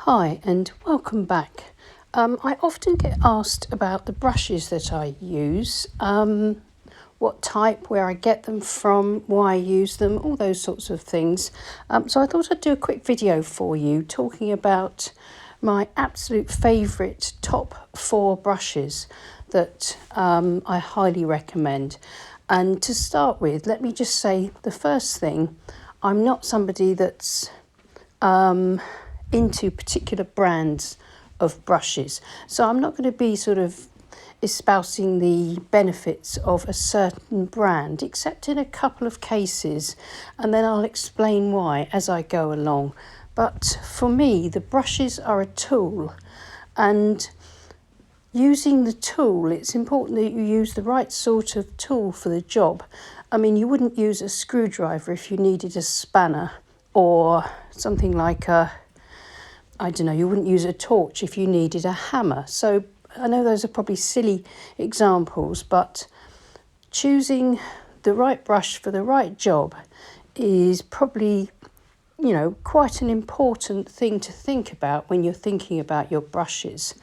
Hi and welcome back. I often get asked about the brushes that I use, what type, where I get them from, why I use them, all those sorts of things. So I thought I'd do a quick video for you talking about my absolute favourite top 4 brushes that I highly recommend. And to start with, let me just say the first thing, I'm not somebody that's into particular brands of brushes. So I'm not going to be sort of espousing the benefits of a certain brand, except in a couple of cases, and then I'll explain why as I go along. But for me, the brushes are a tool, and using the tool, it's important that you use the right sort of tool for the job. I mean, you wouldn't use a screwdriver if you needed a spanner, or something like you wouldn't use a torch if you needed a hammer. So I know those are probably silly examples, but choosing the right brush for the right job is probably, quite an important thing to think about when you're thinking about your brushes,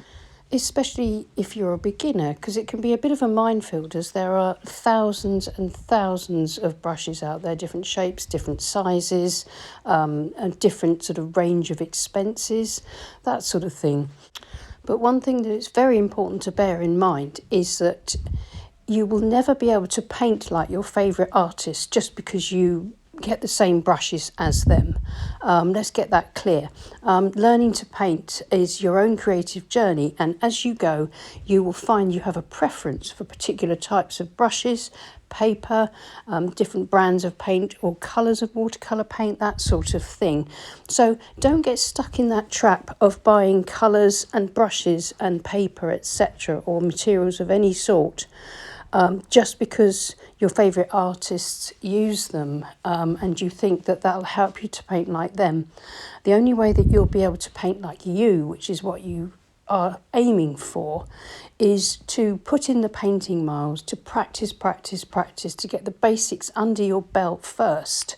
especially if you're a beginner, because it can be a bit of a minefield, as there are thousands and thousands of brushes out there, different shapes, different sizes, and different sort of range of expenses, that sort of thing. But one thing that is very important to bear in mind is that you will never be able to paint like your favourite artist just because you get the same brushes as them. Let's get that clear. Learning to paint is your own creative journey, and as you go, you will find you have a preference for particular types of brushes, paper, different brands of paint or colours of watercolour paint, that sort of thing. So don't get stuck in that trap of buying colours and brushes and paper, etc., or materials of any sort, just because your favourite artists use them, and you think that that'll help you to paint like them. The only way that you'll be able to paint like you, which is what you are aiming for, is to put in the painting miles, to practice, to get the basics under your belt first,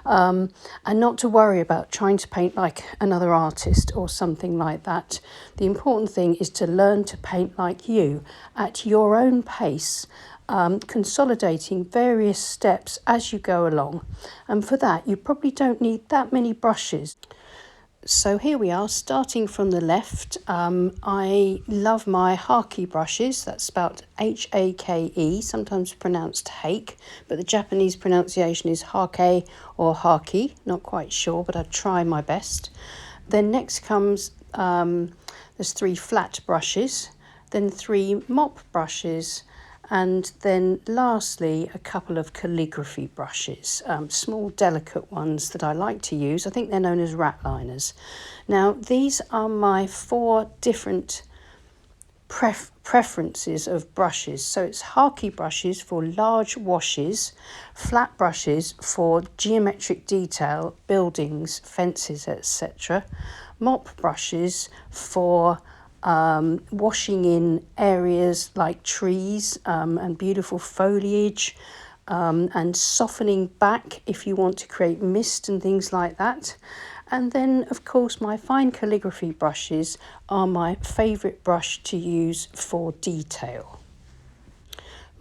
and not to worry about trying to paint like another artist or something like that. The important thing is to learn to paint like you at your own pace, consolidating various steps as you go along. And for that, you probably don't need that many brushes. So here we are, starting from the left. I love my Hake brushes. That's spelled Hake, sometimes pronounced Hake, but the Japanese pronunciation is Hake or Haki. Not quite sure, but I try my best. Then next comes, there's 3 flat brushes, then 3 mop brushes, and then lastly a couple of calligraphy brushes, small delicate ones that I like to use. I think they're known as rat liners. Now these are my 4 different preferences of brushes. So it's Hake brushes for large washes, flat brushes for geometric detail, buildings, fences, etc., mop brushes for washing in areas like trees and beautiful foliage, and softening back if you want to create mist and things like that. And then, of course, my fine calligraphy brushes are my favourite brush to use for detail.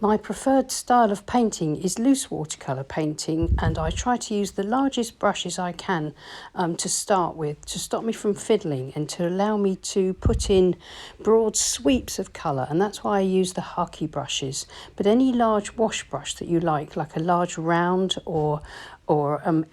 My preferred style of painting is loose watercolour painting, and I try to use the largest brushes I can to start with, to stop me from fiddling and to allow me to put in broad sweeps of colour, and that's why I use the Hake brushes. But any large wash brush that you like a large round or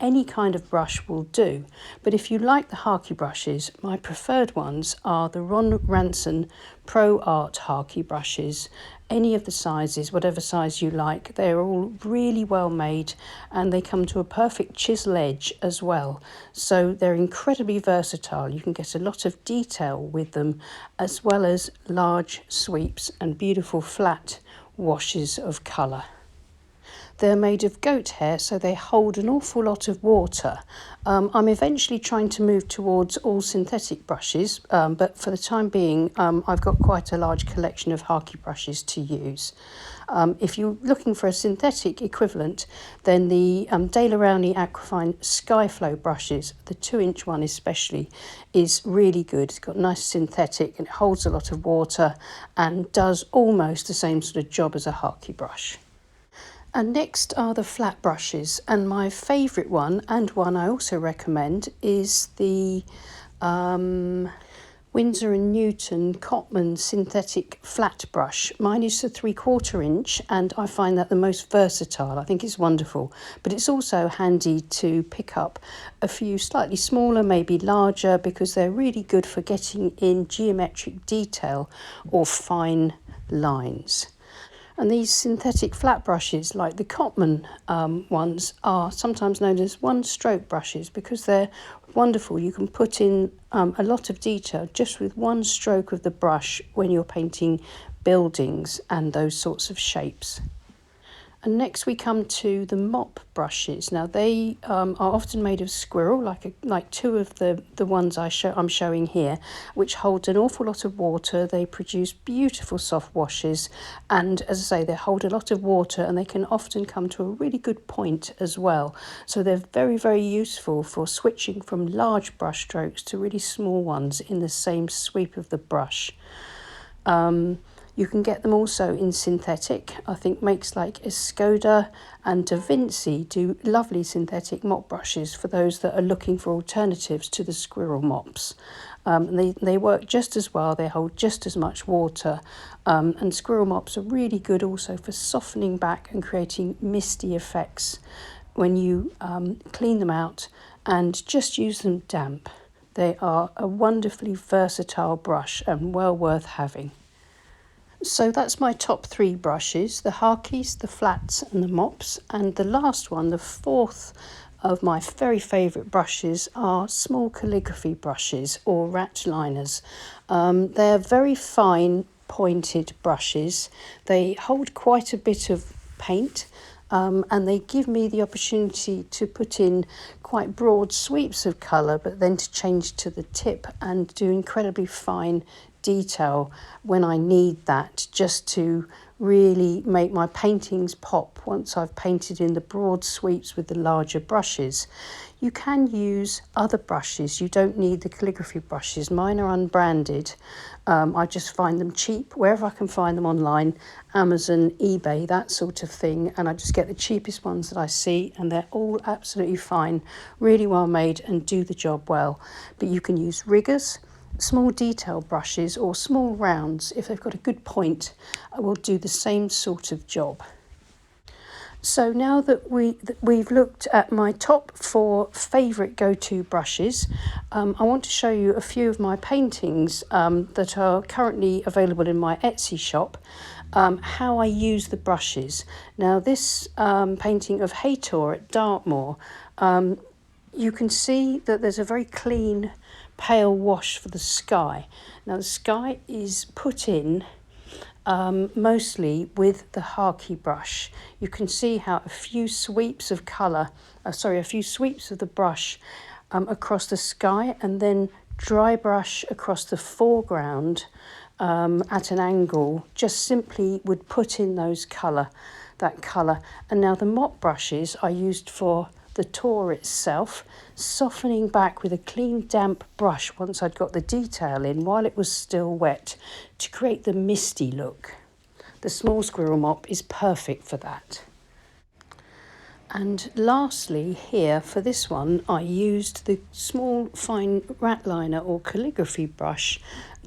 any kind of brush will do. But if you like the Hake brushes, my preferred ones are the Ranson Pro Art Hake brushes. Any of the sizes, whatever size you like, they're all really well made, and they come to a perfect chisel edge as well. So they're incredibly versatile. You can get a lot of detail with them, as well as large sweeps and beautiful flat washes of colour. They're made of goat hair, so they hold an awful lot of water. I'm eventually trying to move towards all synthetic brushes, but for the time being, I've got quite a large collection of Hakes brushes to use. If you're looking for a synthetic equivalent, then the De La Rowney Aquafine Skyflow brushes, the 2-inch one especially, is really good. It's got nice synthetic and it holds a lot of water and does almost the same sort of job as a Hakes brush. And next are the flat brushes, and my favourite one, and one I also recommend, is the Winsor Newton Cotman synthetic flat brush. Mine is a 3/4 inch and I find that the most versatile. I think it's wonderful, but it's also handy to pick up a few slightly smaller, maybe larger, because they're really good for getting in geometric detail or fine lines. And these synthetic flat brushes, like the Cotman ones, are sometimes known as one-stroke brushes because they're wonderful. You can put in a lot of detail just with one stroke of the brush when you're painting buildings and those sorts of shapes. And next we come to the mop brushes. Now they are often made of squirrel, like two of the ones I'm showing here, which hold an awful lot of water. They produce beautiful soft washes, and as I say, they hold a lot of water and they can often come to a really good point as well. So they're very, very useful for switching from large brush strokes to really small ones in the same sweep of the brush. You can get them also in synthetic. I think makes like Escoda and Da Vinci do lovely synthetic mop brushes for those that are looking for alternatives to the squirrel mops. They work just as well, they hold just as much water, and squirrel mops are really good also for softening back and creating misty effects when you clean them out and just use them damp. They are a wonderfully versatile brush and well worth having. So that's my top 3 brushes, the Hakes, the flats and the mops. And the last one, the fourth of my very favourite brushes, are small calligraphy brushes or rat liners. They're very fine pointed brushes. They hold quite a bit of paint and they give me the opportunity to put in quite broad sweeps of colour, but then to change to the tip and do incredibly fine detail when I need that, just to really make my paintings pop once I've painted in the broad sweeps with the larger brushes. You can use other brushes, you don't need the calligraphy brushes. Mine are unbranded. I just find them cheap wherever I can find them online, Amazon, eBay, that sort of thing, and I just get the cheapest ones that I see, and they're all absolutely fine, really well made and do the job well. But you can use riggers, small detail brushes or small rounds. If they've got a good point, I will do the same sort of job. So now that we've looked at my top 4 favourite go-to brushes, I want to show you a few of my paintings that are currently available in my Etsy shop, how I use the brushes. Now this painting of Hator at Dartmoor, you can see that there's a very clean pale wash for the sky. Now the sky is put in mostly with the Hakes brush. You can see how a few sweeps of the brush across the sky, and then dry brush across the foreground at an angle just simply would put in that colour. And now the mop brushes are used for the tour itself, softening back with a clean damp brush once I'd got the detail in while it was still wet to create the misty look. The small squirrel mop is perfect for that. And lastly here for this one, I used the small fine rat liner or calligraphy brush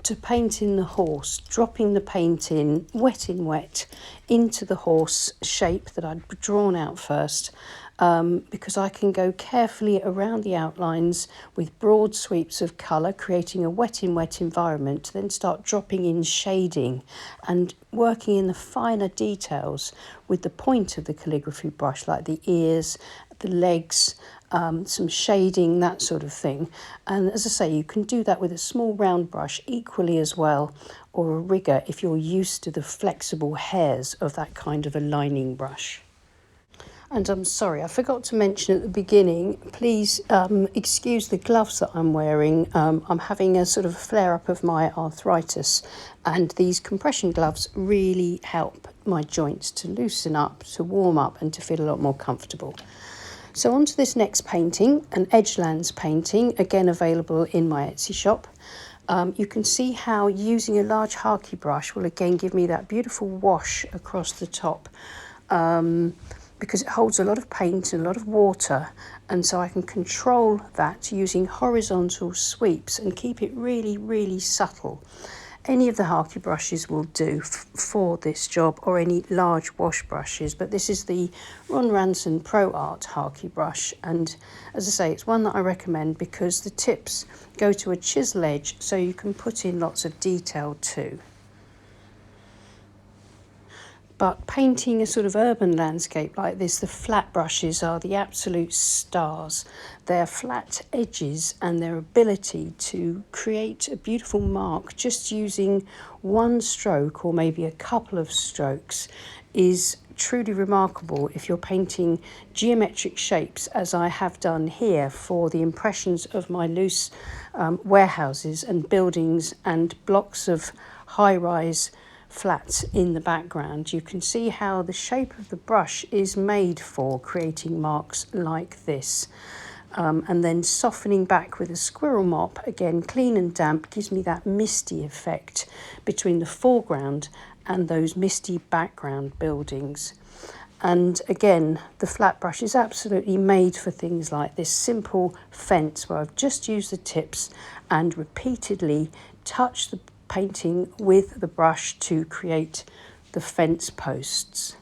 to paint in the horse, dropping the paint in wet into the horse shape that I'd drawn out first, because I can go carefully around the outlines with broad sweeps of colour, creating a wet environment, then start dropping in shading and working in the finer details with the point of the calligraphy brush, like the ears, the legs, some shading, that sort of thing. And as I say, you can do that with a small round brush equally as well, or a rigger if you're used to the flexible hairs of that kind of a lining brush. And I'm sorry, I forgot to mention at the beginning, please excuse the gloves that I'm wearing. I'm having a sort of flare-up of my arthritis, and these compression gloves really help my joints to loosen up, to warm up, and to feel a lot more comfortable. So on to this next painting, an Edgelands painting, again available in my Etsy shop. You can see how using a large Harkey brush will again give me that beautiful wash across the top, because it holds a lot of paint and a lot of water, and so I can control that using horizontal sweeps and keep it really, really subtle. Any of the Harkey brushes will do for this job, or any large wash brushes, but this is the Ranson Pro Art Harkey brush, and as I say, it's one that I recommend because the tips go to a chisel edge, so you can put in lots of detail too. But painting a sort of urban landscape like this, the flat brushes are the absolute stars. Their flat edges and their ability to create a beautiful mark just using one stroke or maybe a couple of strokes is truly remarkable if you're painting geometric shapes, as I have done here for the impressions of my loose warehouses and buildings and blocks of high-rise flats in the background. You can see how the shape of the brush is made for creating marks like this. And then softening back with a squirrel mop, again clean and damp, gives me that misty effect between the foreground and those misty background buildings. And again, the flat brush is absolutely made for things like this simple fence where I've just used the tips and repeatedly touched the painting with the brush to create the fence posts.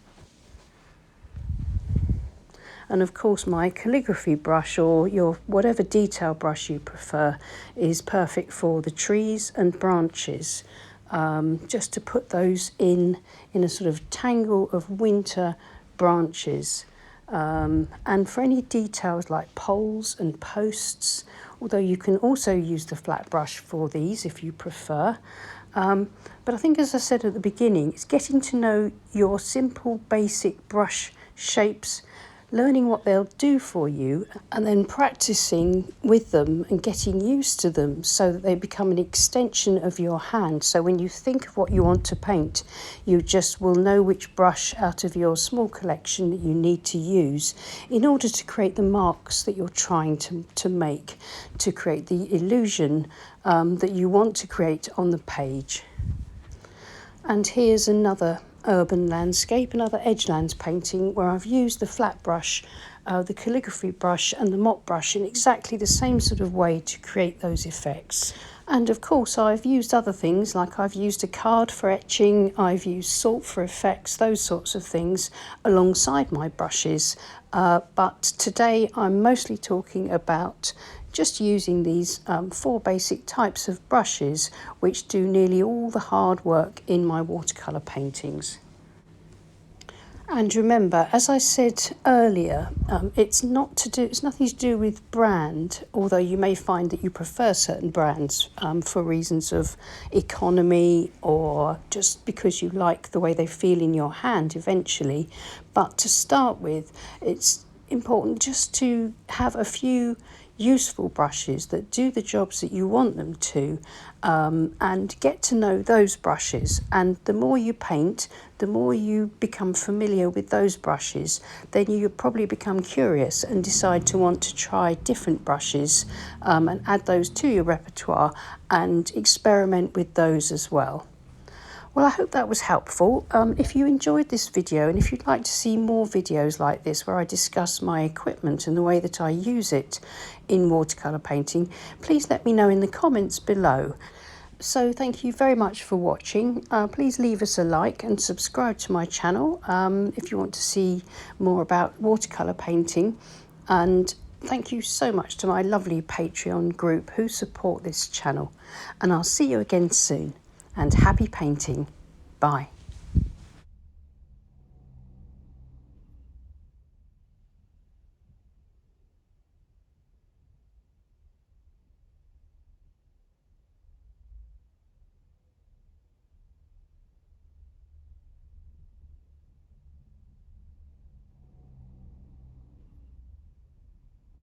And of course my calligraphy brush, or your whatever detail brush you prefer, is perfect for the trees and branches, just to put those in a sort of tangle of winter branches. And for any details like poles and posts, although you can also use the flat brush for these if you prefer. But I think, as I said at the beginning, it's getting to know your simple basic brush shapes, learning what they'll do for you, and then practicing with them and getting used to them so that they become an extension of your hand. So when you think of what you want to paint, you just will know which brush out of your small collection that you need to use in order to create the marks that you're trying to make, to create the illusion that you want to create on the page. And here's another urban landscape, another Edgelands painting where I've used the flat brush, the calligraphy brush and the mop brush in exactly the same sort of way to create those effects. And of course I've used other things, like I've used a card for etching, I've used salt for effects, those sorts of things alongside my brushes. But today I'm mostly talking about just using these 4 basic types of brushes which do nearly all the hard work in my watercolour paintings. And remember, as I said earlier, it's nothing to do with brand, although you may find that you prefer certain brands for reasons of economy or just because you like the way they feel in your hand eventually. But to start with, it's important just to have a few useful brushes that do the jobs that you want them to, and get to know those brushes. And the more you paint, the more you become familiar with those brushes, then you probably become curious and decide to want to try different brushes, and add those to your repertoire and experiment with those as well. Well, I hope that was helpful. If you enjoyed this video, and if you'd like to see more videos like this where I discuss my equipment and the way that I use it in watercolour painting, please let me know in the comments below. So thank you very much for watching. Please leave us a like and subscribe to my channel if you want to see more about watercolour painting. And thank you so much to my lovely Patreon group who support this channel. And I'll see you again soon. And happy painting. Bye.